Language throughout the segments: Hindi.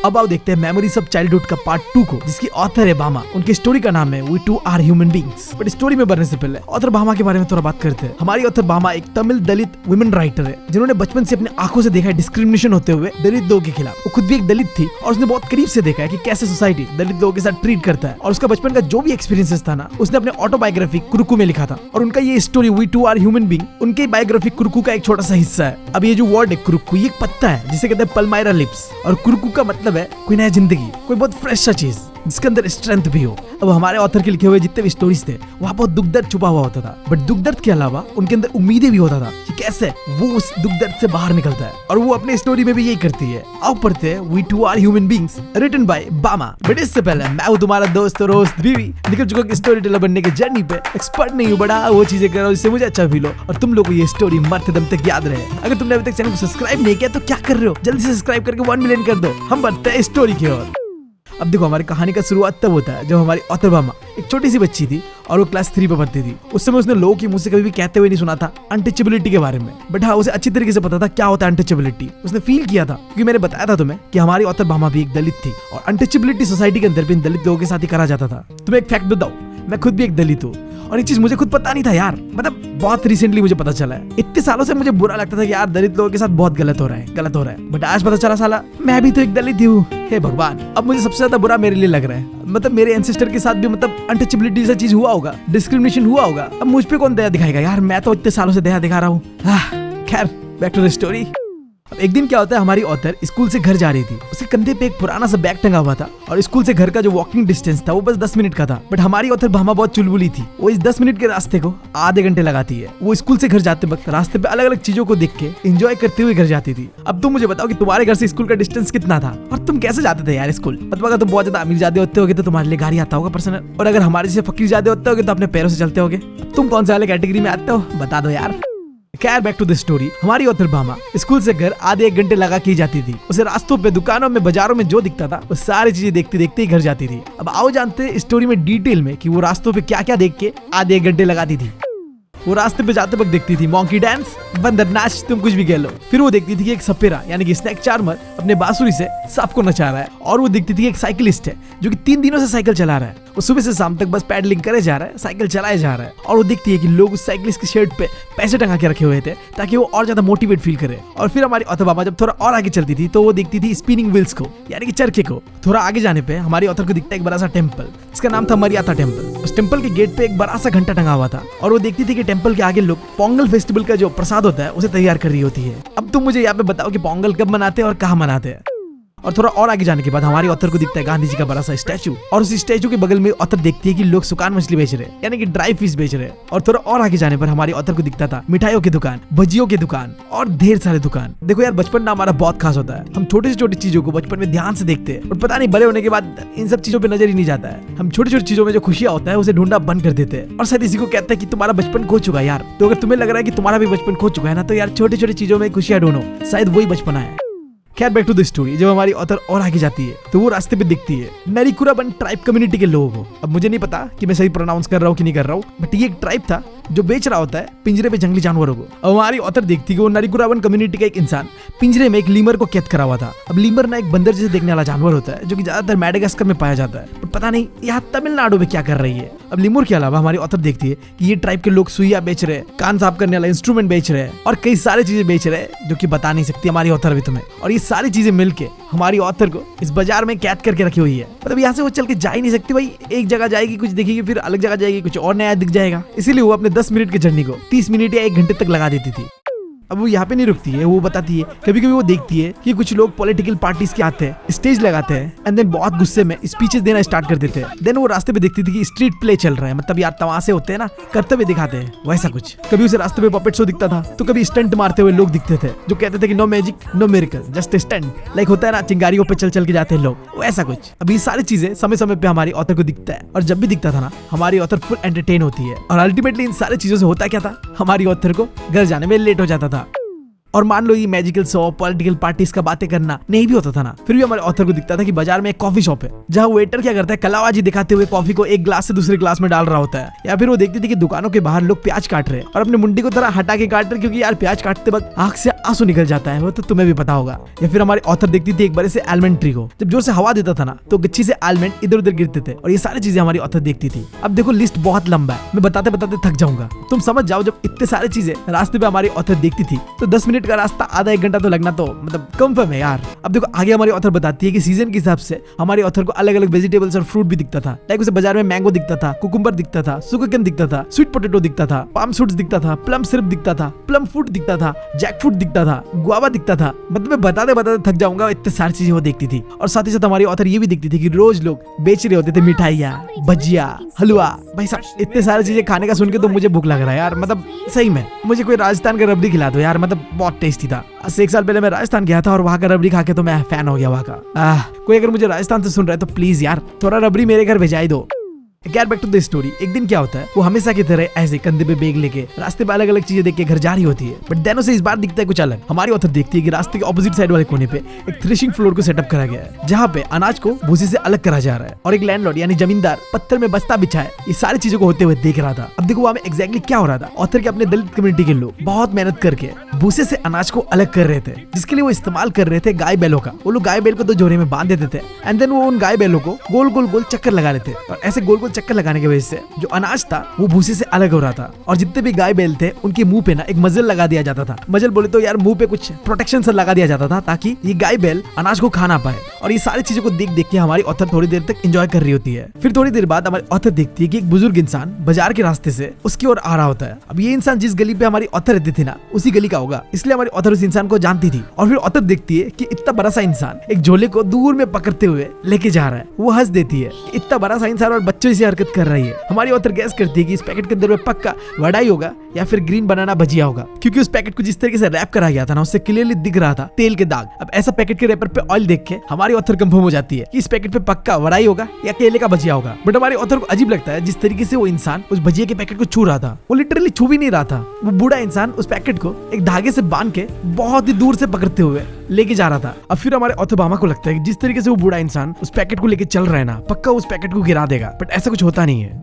अब आओ देखते हैं मेमोरीज ऑफ चाइल्डहुड का पार्ट 2 को, जिसकी ऑथर है बामा। उनकी स्टोरी का नाम है we too are human beings. But story में बढ़ने से पहले ऑथर बामा के बारे में थोड़ा बात करते हैं। हमारी ऑथर बामा एक तमिल दलित वुमेन राइटर है, जिन्होंने बचपन से अपने आंखों से देखा है डिस्क्रिमिनेशन होते हुए दलित लोगों के खिलाफ। वो खुद भी एक दलित थी और उसने बहुत करीब से देखा है कि कैसे सोसाइटी दलित लोगों के साथ ट्रीट करता है। और उसका बचपन का जो भी एक्सपीरियंसेस था ना, उसने अपने ऑटोबायोग्राफी कुरुकू में लिखा था। और उनका ये story we too are human being उनके बायोग्राफी कुरुकू का एक छोटा सा हिस्सा है। अब ये जो वर्ड है कुरुकू, ये एक पत्ता है जिसे कहते हैं पल्मायरा लिप्स। और कुरुकू का मतलब है कोई नया जिंदगी, कोई बहुत फ्रेश सा चीज जिसके अंदर स्ट्रेंथ भी हो। अब हमारे ऑथर के लिखे हुए जितने भी स्टोरीज थे, वहाँ बहुत दुख दर्द छुपा हुआ होता था। बट दुख दर्द के अलावा उनके अंदर उम्मीदें भी होता था कि कैसे वो उस दुख दर्द से बाहर निकलता है। और वो अपने स्टोरी में भी यही करती है। आओ पढ़ते हैं we too are human beings, written by Bama. But इससे पहले मैं हूँ तुम्हारा दोस्त और होस्ट बीवी, निकल चुका स्टोरी टेलर बनने के जर्नी पे। एक्सपर्ट नहीं हूँ, बड़ा वो चीजें कर रहा हूँ जिससे मुझे अच्छा फील हो और तुम लोगों को ये स्टोरी मरते दम तक याद रहे। अगर तुमने अभी तक चैनल को सब्सक्राइब नहीं किया तो क्या कर रहे हो, जल्दी से सब्सक्राइब करके 1 मिलियन कर दो। हम बढ़ते हैं स्टोरी की ओर। अब देखो, हमारी कहानी का शुरुआत तब होता है जब हमारी ऑथर बामा एक छोटी सी बच्ची थी और वो क्लास 3 पे पढ़ती थी। उस समय उसने लोगों के मुंह से कभी भी कहते हुए नहीं सुना था अनटचेबिलिटी के बारे में। बट हाँ, उसे अच्छी तरीके से पता था क्या होता है अनटचेबिलिटी। उसने फील किया था, क्योंकि मैंने बताया था तुम्हें कि हमारी ऑथर बामा भी एक दलित थी और अनटचेबिलिटी सोसाइटी के अंदर भी दलित लोगों के साथ ही करा जाता था। तुम्हें एक फैक्ट बताऊं, मैं खुद भी एक दलित हूँ और ये चीज मुझे खुद पता नहीं था यार। मतलब बहुत रिसेंटली मुझे पता चला है। इतने सालों से मुझे बुरा लगता था कि यार दलित लोगों के साथ बहुत गलत हो रहा है। बट आज पता चला साला मैं भी तो एक दलित हूँ। हे भगवान, अब मुझे सबसे ज्यादा बुरा मेरे लिए लग रहा है। मतलब मेरे एंसेस्टर के साथ भी मतलब अनटचेबिलिटी जैसा चीज हुआ होगा, डिस्क्रिमिनेशन हुआ होगा। अब मुझ पे कौन दया दिखाएगा यार, मैं तो इतने सालों से दया दिखा रहा हूँ। खैर, बैक टू द स्टोरी। अब एक दिन क्या होता है, हमारी ऑथर स्कूल से घर जा रही थी। उसके कंधे पे एक पुराना सा बैग टंगा हुआ था और स्कूल से घर का जो वॉकिंग डिस्टेंस था वो बस 10 मिनट का था। बट हमारी ऑथर बामा बहुत चुलबुली थी। वो इस 10 मिनट के रास्ते को आधे घंटे लगाती है। वो स्कूल से घर जाते वक्त रास्ते पे अलग अलग चीजों को देख के एंजॉय करते हुए घर जाती थी। अब तुम मुझे बताओ कि तुम्हारे घर से स्कूल का डिस्टेंस कितना था और तुम कैसे जाते थे यार स्कूल। मतलब अगर तुम बहुत ज्यादा अमीर ज्यादा होते होगे तो तुम्हारे लिए गाड़ी आता होगा पर्सनल, और अगर हमारे से फकीर ज्यादा होते होगे तो अपने पैरों से चलते होगे। तुम कौन से वाले कैटेगरी में आते हो, बता दो यार। खैर, बैक टू द स्टोरी। हमारी ऑथर बामा स्कूल से घर आधे 1 घंटे लगा के जाती थी। उसे रास्तों पे, दुकानों में, बाजारों में जो दिखता था वो सारी चीजें देखते देखते ही घर जाती थी। अब आओ जानते हैं स्टोरी में डिटेल में कि वो रास्तों पे क्या क्या देख के आधे 1 घंटे लगाती थी। वो रास्ते पे जाते वक्त देखती थी मॉन्की डांस, बंदर नाच, तुम कुछ भी कह लो। फिर वो देखती थी कि एक सपेरा यानी कि स्नैक चार्मर अपने बांसुरी से सबको नचा रहा है। और वो देखती थी कि एक साइकिलिस्ट है जो कि 3 दिनों से साइकिल चला रहा है। वो सुबह से शाम तक बस पैडलिंग करे जा रहा है, साइकिल चलाए जा रहा है। और वो देखती है कि लोग उस साइकिलिस्ट की शर्ट पे पैसे टंगा के रखे हुए थे ताकि वो और ज्यादा मोटिवेट फील करे। और फिर हमारी ऑथर बामा जब थोड़ा और आगे चलती थी तो वो देखती थी स्पिनिंग व्हील्स को यानी कि चरखे को। थोड़ा आगे जाने पे हमारी ऑथर को दिखता है एक बड़ा सा टेम्पल, जिसका नाम था मरियाता टेम्पल। उस टेम्पल के गेट पे एक बड़ा सा घंटा टंगा हुआ था और वो देखती थी कि टेम्पल के आगे लोग पोंगल फेस्टिवल का जो प्रसाद होता है उसे तैयार कर रही होती है। अब तुम मुझे यहाँ पे बताओ कि पोंगल कब मनाते हैं और कहाँ मनाते हैं। और थोड़ा और आगे जाने के बाद हमारी ऑथर को दिखता है गांधी जी का बड़ा सा स्टैचू, और उस स्टैचू के बगल में ऑथर देखती है कि लोग सुकान मछली बेच रहे हैं यानी कि ड्राई फिश बेच रहे हैं। और थोड़ा और आगे जाने पर हमारी ऑथर को दिखता था मिठाइयों की दुकान, भजियों की दुकान और ढेर सारे दुकान। देखो यार, बचपन ना हमारा बहुत खास होता है। हम छोटी से छोटी चीजों को बचपन में ध्यान से देखते हैं और पता नहीं बड़े होने के बाद इन सब चीजों पे नजर ही नहीं जाता है। हम छोटी छोटी चीजों में जो खुशियां होता है उसे ढूंढना बंद कर देते हैं और शायद इसी को कहते हैं कि तुम्हारा बचपन खो चुका है यार। तो अगर तुम्हें लग रहा है कि तुम्हारा भी बचपन खो चुका है ना, तो यार छोटी छोटी चीजों में खुशियां ढूंढो, शायद वही बचपना है। खैर, बैक टू द स्टोरी। जब हमारी ऑथर और आगे जाती है तो वो रास्ते पे दिखती है नरिकुराबन ट्राइब कम्युनिटी के लोगों को। अब मुझे नहीं पता कि मैं सही प्रोनाउंस कर रहा हूँ कि नहीं कर रहा हूँ, बट ये एक ट्राइब था जो बेच रहा होता है पिंजरे पे जंगली जानवरों को। अब हमारी ऑथर देखती है कि वो नरिकुराबन कम्युनिटी का एक इंसान पिंजरे में एक लीमर को कैद करा हुआ था। अब लीमर ना एक बंदर जैसे देखने वाला जानवर होता है जो कि ज्यादातर मैडागास्कर में पाया जाता है, पर पता नहीं यहाँ तमिलनाडु में क्या कर रही है। अब लीमूर के अलावा हमारी ऑथर देखती है कि ये ट्राइब के लोग सुइया बेच रहे हैं, कान साफ करने वाला इंस्ट्रूमेंट बेच रहे हैं और कई सारी चीजें बेच रहे हैं जो कि बता नहीं सकती हमारी ऑथर अभी तुम्हें। और ये सारी चीजें मिलके हमारी ऑथर को इस बाजार में कैद करके रखी हुई है। मतलब यहाँ से वो चल के जा ही नहीं सकती भाई। एक जगह जाएगी, कुछ देखेगी, फिर अलग जगह जाएगी, कुछ और नया दिख जाएगा। इसीलिए वो अपने 10 मिनट की जर्नी को 30 मिनट या 1 घंटे तक लगा देती थी। अब वो यहाँ पे नहीं रुकती है, वो बताती है कभी कभी वो देखती है कि कुछ लोग पॉलिटिकल पार्टीज के आते हैं, स्टेज लगाते हैं एंड देन बहुत गुस्से में स्पीचेस देना स्टार्ट कर देते हैं। देन वो रास्ते पे देखती थी कि स्ट्रीट प्ले चल रहा है, मतलब यार तमाशे होते हैं ना, करते हुए दिखाते हैं वैसा कुछ। कभी उसे रास्ते पे पपेट शो दिखता था तो कभी स्टंट मारते हुए लोग दिखते थे जो कहते थे कि no magic no miracle just stunt, like होता है ना चिंगारियों पे चल चल के जाते हैं लोग, वैसा कुछ। अब ये सारी चीजें समय समय पे हमारी ऑथर को दिखता है और जब भी दिखता था ना, हमारी ऑथर फुल एंटरटेन होती है। और अल्टीमेटली इन सारी चीजों से होता क्या था, हमारी ऑथर को घर जाने में लेट हो जाता था। और मान लो ये मैजिकल शो, पॉलिटिकल पार्टीज का बातें करना नहीं भी होता था ना, फिर भी हमारे ऑथर को दिखता था कि बाजार में एक कॉफी शॉप है जहाँ वेटर क्या करता है, कलाबाजी दिखाते हुए कॉफी को एक ग्लास से दूसरे ग्लास में डाल रहा होता है। या फिर वो देखती थी कि दुकानों के बाहर लोग प्याज काट रहे हैं और अपने मुंडी को तरह हटा के काट रहे, क्योंकि यार प्याज काटते वक्त आंख से आंसू निकल जाता है, वो तो तुम्हें भी पता होगा। या फिर हमारी ऑथर देखती थी एक बार से आलमंड ट्री को, जब जोर से हवा देता था ना तो गच्छी से आलमंड इधर उधर गिरते थे, और ये सारी चीजें हमारी ऑथर देखती थी। अब देखो लिस्ट बहुत लंबा है, मैं बताते बताते थक जाऊंगा, तुम समझ जाओ। जब इतने सारी चीजें रास्ते पे हमारी ऑथर देखती थी तो 10 मिनट का रास्ता आधा एक घंटा तो लगना तो मतलब कंफर्म है यार। अब देखो आगे हमारी ऑथर बताती है कि सीजन के हिसाब से हमारी ऑथर को अलग अलग वेजिटेबल्स और फ्रूट भी दिखता था। लाइक उसे बाजार में मैंगो दिखता था, कुकुम्बर दिखता था, सुगरकेन दिखता था, स्वीट पोटैटो दिखता था, पाम फ्रूट्स दिखता था, प्लम सिरप दिखता था, प्लम फ्रूट दिखता था, जैक फ्रूट दिखता था, गुआवा दिखता था। मतलब मैं बताते बताते थक जाऊंगा, इतने सारी चीजें वो देखती थी। और साथ ही साथ हमारी ऑथर ये भी दिखती थी कि रोज लोग बेच रहे होते थे मिठाइयाँ, भजिया, हलवा। भाई साहब इतने सारी चीजें खाने का सुन के तो मुझे भूख लग रहा है यार, मतलब सही में मुझे कोई राजस्थान का रबड़ी खिला दो यार, मतलब बहुत टेस्टी था। 1 साल पहले मैं राजस्थान गया था और वहाँ का रबड़ी खा के तो मैं फैन हो गया वहाँ का। कोई अगर मुझे राजस्थान से सुन रहा है तो प्लीज यार थोड़ा रबड़ी मेरे घर भेजाई दो। Get back to the story. एक दिन क्या होता है, वो हमेशा की तरह ऐसे कंधे पे बैग लेके रास्ते पे अलग अलग चीजें देख के घर जा रही होती है, बट देनों से इस बार दिखता है कुछ अलग। हमारी ऑथर देखती है कि रास्ते के ऑपोजिट साइड वाले कोने पे एक थ्रेशिंग फ्लोर को सेटअप करा गया है, जहाँ पे अनाज को भूसी से अलग करा जा रहा है, और एक लैंडलॉर्ड यानी जमींदार पत्थर में बस्ता बिछाए ये सारी चीजों को होते हुए देख रहा था। अब देखो वहाँ में एग्जैक्टली क्या हो रहा था, ऑथर के अपने दलित कम्युनिटी के लोग बहुत मेहनत करके भूसे से अनाज को अलग कर रहे थे, जिसके लिए वो इस्तेमाल कर रहे थे गाय बैलों का। वो लोग गाय बैल को तो जोरे में बांध देते थे एंड देन वो उन गाय बैलों को गोल गोल गोल चक्कर लगा लेते, और ऐसे गोल गोल चक्कर लगाने की वजह से जो अनाज था वो भूसे से अलग हो रहा था। और जितने भी गाय बैल थे उनके मुंह पे ना एक मजल लगा दिया जाता था। मजल बोले तो यार मुंह पे कुछ प्रोटेक्शन सा लगा दिया जाता था ताकि ये गाय बैल अनाज को खा ना पाए। और ये सारी चीजों को देख देख के हमारी ऑथर थोड़ी देर तक एंजॉय कर रही होती है। फिर थोड़ी देर बाद हमारी ऑथर देखती है कि एक बुजुर्ग इंसान बाजार के रास्ते से उसकी ओर आ रहा होता है। अब ये इंसान जिस गली पे हमारी ऑथर रहती थी ना उसी गली का होगा, इसलिए हमारी ऑथर उस इंसान को जानती थी। और फिर ऑथर देखती है कि इतना बड़ा सा इंसान एक झोले को दूर में पकड़ते हुए लेके जा रहा है। वो हंस देती है, इतना बड़ा सा इंसान और बच्चों से हरकत कर रही है। हमारी ऑथर गैस करती है कि इस पैकेट के अंदर में पक्का वड़ाई होगा या फिर ग्रीन बनाना भजिया होगा, क्योंकि उस पैकेट को जिस तरीके से रैप करा गया था ना उससे क्लियरली दिख रहा था तेल के दाग। अब ऐसा पैकेट के रैपर पे ऑयल देख के हमारी ऑथर कंफर्म हो जाती है कि इस पैकेट पे पक्का वड़ाई होगा या केले का भजिया होगा। बट हमारी ऑथर को अजीब लगता है जिस तरीके से वो इंसान उस भजिया के पैकेट को छू रहा था। वो लिटरली छू भी नहीं रहा था, वो बूढ़ा इंसान उस पैकेट को एक धागे से बांध के बहुत ही दूर से पकड़ते हुए लेके जा रहा था। अब फिर हमारे ऑथर बामा को लगता है कि जिस तरीके से वो बूढ़ा इंसान उस पैकेट को लेके चल रहा है ना, पक्का उस पैकेट को गिरा देगा, बट ऐसा कुछ होता नहीं है।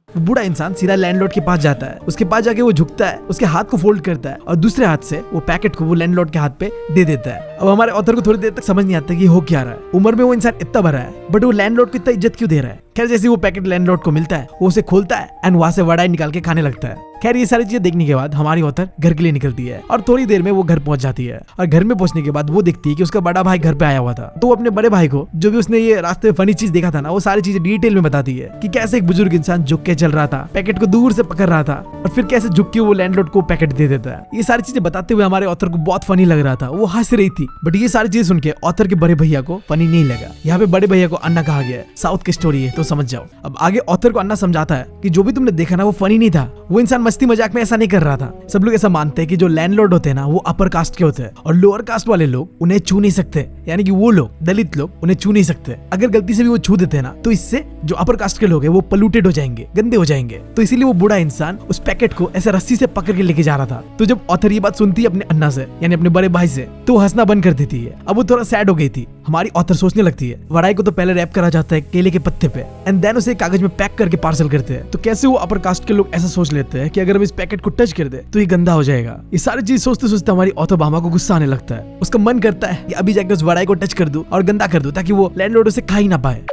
वो बूढ़ा इंसान सीधा लैंडलॉर्ड के पास जाता है, उसके पास जाके वो झुकता है, उसके हाथ को फोल्ड करता है और दूसरे हाथ से वो पैकेट को वो लैंडलॉर्ड के हाथ पे दे देता है। अब हमारे ऑथर को थोड़ी देर तक समझ नहीं आता कि हो क्या रहा है। उम्र में वो इंसान इतना बड़ा है बट वो लैंडलॉर्ड को इतना इज्जत क्यों दे रहा है। खैर जैसे वो पैकेट लैंडलॉर्ड को मिलता है वो उसे खोलता है एंड वहां से वड़ाई निकाल के खाने लगता है। खैर ये सारी चीजें देखने के बाद हमारी ऑथर घर के लिए निकलती है और थोड़ी देर में वो घर पहुंच जाती है। और घर में पहुंचने के बाद वो देखती है कि उसका बड़ा भाई घर पे आया हुआ था, तो वो अपने बड़े भाई को जो भी उसने ये रास्ते में फनी चीज देखा था ना वो सारी चीजें डिटेल में बताती है कि कैसे एक बुजुर्ग इंसान झुक के चल रहा था, पैकेट को दूर से पकड़ रहा था और फिर कैसे झुक के वो लैंडलॉर्ड को पैकेट दे देता है। ये सारी चीजें बताते हुए हमारे ऑथर को बहुत फनी लग रहा था, वो हंस रही थी। बट ये सारी चीजें सुन के ऑथर के बड़े भैया को फनी नहीं लगा। यहाँ पे बड़े भैया को अन्ना कहा गया है, साउथ की स्टोरी है तो समझ जाओ। अब आगे ऑथर को अन्ना समझाता है कि जो भी तुमने देखा ना वो फनी नहीं था, वो इंसान मस्ती मजाक में ऐसा नहीं कर रहा था। सब लोग ऐसा मानते हैं कि जो लैंडलॉर्ड होते हैं ना वो अपर कास्ट के होते हैं और लोअर कास्ट वाले लोग उन्हें छू नहीं सकते, यानी कि वो लोग दलित लोग उन्हें छू नहीं सकते। अगर गलती से भी वो छू देते हैं ना तो इससे जो अपर कास्ट के लोग हैं वो पोल्यूटेड हो जाएंगे, गंदे हो जाएंगे। तो इसीलिए वो बूढ़ा इंसान उस पैकेट को ऐसे रस्सी से पकड़ के लेके जा रहा था। तो जब ऑथर ये बात सुनती है अपने अन्ना से यानी अपने बड़े भाई से, तो हंसना बंद कर देती है। अब वो थोड़ा सैड हो गई थी। हमारी ऑथर सोचने लगती है वड़ाई को तो पहले रैप करा जाता है केले के पत्ते पे एंड देन उसे कागज में पैक करके पार्सल करते हैं, तो कैसे वो अपर कास्ट के लोग ऐसा सोच लेते हैं कि अगर हम इस पैकेट को टच कर दे तो ये गंदा हो जाएगा। ये सारी चीज सोचते सोचते हमारी ऑथर बामा को गुस्सा आने लगता है। उसका मन करता है कि अभी जाकर उस वड़ाई को टच कर दूं और गंदा कर दूं ताकि वो लैंडलॉर्ड उसे खा ही ना पाए।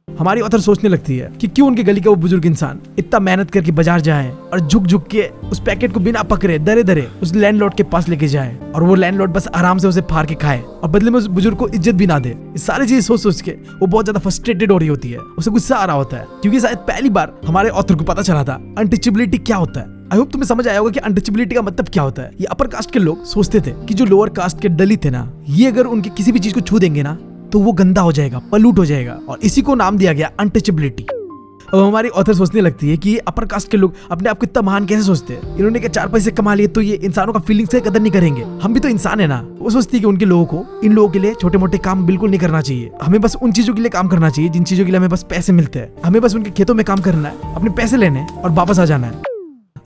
हमारी ऑथर सोचने लगती है कि क्यों उनकी गली का वो बुजुर्ग इंसान इतना मेहनत करके बाजार जाए और झुक झुक के उस पैकेट को बिना पकड़े दरे दरे उस लैंडलॉर्ड के पास लेके जाए और वो लैंडलॉर्ड बस आराम से उसे फाड़ के खाए और बदले में उस बुजुर्ग को इज्जत भी ना दे। इस सारी चीज सोच सोच के वो बहुत ज्यादा फ्रस्ट्रेटेड हो रही होती है, उसे गुस्सा आ रहा होता है क्योंकि शायद पहली बार हमारे ऑथर को पता चला था अनटचेबिलिटी क्या होता है। आई होप तुम्हें समझ आया होगा कि अनटचेबिलिटी का मतलब क्या होता है। ये अपर कास्ट के लोग सोचते थे कि जो लोअर कास्ट के दलित है ना, ये अगर उनके किसी भी चीज को छू देंगे ना तो वो गंदा हो जाएगा, पल्यूट हो जाएगा, और इसी को नाम दिया गया अनटचेबिलिटी। अब हमारी ऑथर सोचने लगती है कि ये अपर कास्ट के लोग अपने आप को इतना महान कैसे सोचते हैं। इन्होंने क्या 4 पैसे कमा लिए तो ये इंसानों का फीलिंग्स की कदर नहीं करेंगे, हम भी तो इंसान है ना। वो सोचती है कि उनके लोगों को इन लोगों के लिए छोटे मोटे काम बिल्कुल नहीं करना चाहिए। हमें बस उन चीजों के लिए काम करना चाहिए जिन चीजों के लिए हमें बस पैसे मिलते हैं। हमें बस उनके खेतों में काम करना है, अपने पैसे लेने और वापस आ जाना है।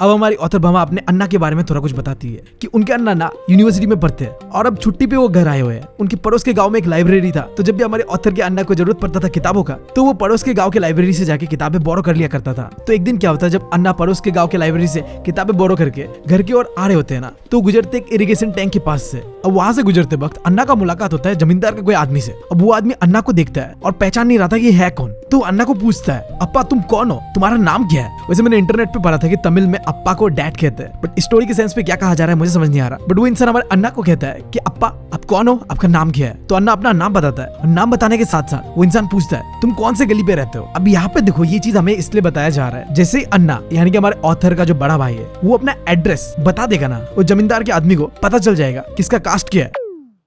अब हमारी ऑथर भामा अपने अन्ना के बारे में थोड़ा कुछ बताती है कि उनके अन्ना ना यूनिवर्सिटी में पढ़ते हैं और अब छुट्टी पे वो घर आए हुए हैं। उनके पड़ोस के गांव में एक लाइब्रेरी था, तो जब भी हमारे ऑथर के अन्ना को जरूरत पड़ता था किताबों का, तो वो पड़ोस के गांव के लाइब्रेरी से जाके किताबें बोरो कर लिया करता था। तो एक दिन क्या होता है, जब अन्ना पड़ोस के गांव के लाइब्रेरी से किताबें बोरो करके घर की ओर आ रहे होते हैं ना, तो गुजरते एक इरिगेशन टैंक के पास से। अब वहां से गुजरते वक्त अन्ना का मुलाकात होता है जमींदार के कोई आदमी से। अब वो आदमी अन्ना को देखता है और पहचान नहीं रहा था कि है कौन, तो अन्ना को पूछता है, अप्पा तुम कौन हो, तुम्हारा नाम क्या है। वैसे मैंने इंटरनेट पे पढ़ा था कि तमिल में अप्पा को डैड कहते हैं, बट स्टोरी के सेंस पे क्या कहा जा रहा है मुझे समझ नहीं आ रहा। बट वो इंसान हमारे अन्ना को कहता है कि अप्पा आप कौन हो, आपका नाम क्या है। तो अन्ना अपना नाम बताता है और नाम बताने के साथ साथ वो इंसान पूछता है तुम कौन से गली पे रहते हो। अब यहाँ पे देखो ये चीज हमें इसलिए बताया जा रहा है, जैसे अन्ना यानी कि हमारे ऑथर का जो बड़ा भाई है वो अपना एड्रेस बता देगा ना, वो जमींदार के आदमी को पता चल जाएगा किसका कास्ट क्या है।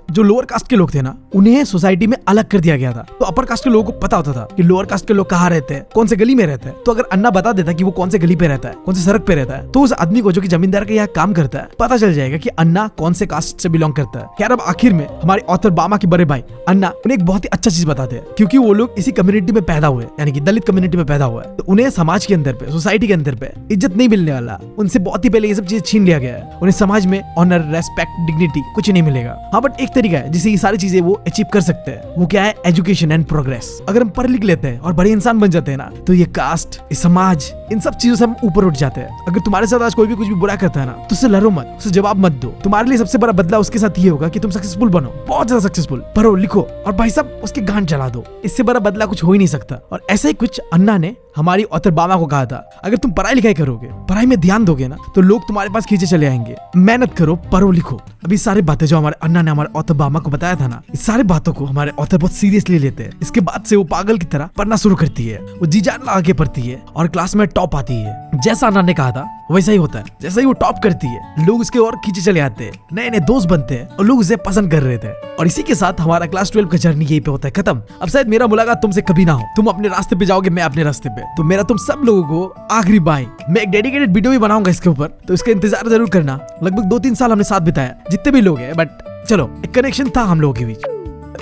जो लोअर कास्ट के लोग थे ना, उन्हें सोसाइटी में अलग कर दिया गया था। तो अपर कास्ट के लोगों को पता होता था कि लोअर कास्ट के लोग कहाँ रहते हैं, कौन से गली में रहते हैं। तो अगर अन्ना बता देता कि वो कौन से गली पे रहता है, कौन से सड़क पे रहता है, तो उस आदमी को जो कि जमींदार के यहाँ काम करता है पता चल जाएगा कि अन्ना कौन से कास्ट से बिलोंग करता है। यार अब आखिर में हमारे ऑथर बामा के बड़े भाई अन्ना उन्हें एक बहुत ही अच्छा चीज बताते हैं, क्योंकि वो लोग इसी कम्युनिटी में पैदा हुए, यानी कि दलित कम्युनिटी में पैदा हुआ है। तो उन्हें समाज के अंदर पे, सोसाइटी के अंदर पे इज्जत नहीं मिलने वाला। उनसे बहुत ही पहले ये सब चीज छीन लिया गया है। उन्हें समाज में ऑनर, रेस्पेक्ट, डिग्निटी कुछ नहीं मिलेगा। हाँ बट एक तरीका है जिससे ये सारी चीजें वो अचीव कर सकते हैं, वो क्या है, एजुकेशन एंड प्रोग्रेस। अगर हम पढ़ लिख लेते हैं और बड़े इंसान बन जाते हैं ना, तो ये कास्ट, ये समाज, इन सब चीजों से हम ऊपर उठ जाते हैं। अगर तुम्हारे साथ आज कोई भी कुछ भी बुरा करता है ना, तो उससे लड़ो मत, उससे जवाब मत दो। तुम्हारे लिए सबसे बड़ा बदलाव उसके साथ ये होगा कि तुम सक्सेसफुल बनो, बहुत ज्यादा सक्सेसफुल, पढ़ो लिखो और भाई साहब उसके गांड चला दो। इससे बड़ा बदलाव कुछ हो ही नहीं सकता। और ऐसा ही कुछ अन्ना ने हमारी ऑथर बामा को कहा था, अगर तुम पढ़ाई लिखाई करोगे, पढ़ाई में ध्यान दोगे ना, तो लोग तुम्हारे पास खींचे चले आएंगे। मेहनत करो, पढ़ो लिखो। अभी सारी बातें जो हमारे अन्ना ने हमारे ऑथर बामा को बताया था ना, इस सारी बातों को हमारे ऑथर बहुत सीरियसली लेते हैं। इसके बाद से वो पागल की तरह पढ़ना शुरू करती है। वो जी जान लगा के पढ़ती है और क्लास में टॉप आती है। जैसा अन्ना ने कहा था वैसा ही होता है। जैसा ही वो टॉप करती है, लोग उसके और खींचे चले आते हैं, नए नए दोस्त बनते हैं और लोग उसे पसंद कर रहे थे। और इसी के साथ हमारा क्लास 12 का जर्नी यही पे होता है खत्म। अब शायद मेरा मुलाकात तुमसे कभी ना हो, तुम अपने रास्ते पे जाओगे, मैं अपने रास्ते पे। तो मेरा तुम सब लोगों को आखिरी बाय। मैं एक डेडिकेटेड वीडियो भी बनाऊंगा इसके ऊपर, तो इसका इंतजार जरूर करना। लगभग 2-3 साल हमने साथ बिताया, जितने भी लोग हैं, बट चलो एक कनेक्शन था हम लोगों के बीच।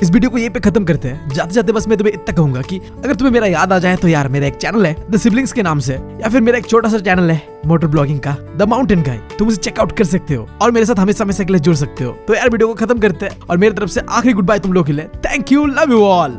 इस वीडियो को यहीं पे खत्म करते हैं। जाते जाते बस मैं तुम्हें इतना कहूंगा कि अगर तुम्हें मेरा याद आ जाए तो यार मेरा एक चैनल है द सिबलिंग्स के नाम से, या फिर मेरा एक छोटा सा चैनल है मोटर ब्लॉगिंग का द माउंटेन गाय, तुम उसे चेकआउट कर सकते हो और मेरे साथ हमेशा हमेशा के लिए जुड़ सकते हो। तो यार वीडियो को खत्म करते हैं और मेरी तरफ से आखिरी गुड बाय तुम लोग के लिए। Thank you, love you all.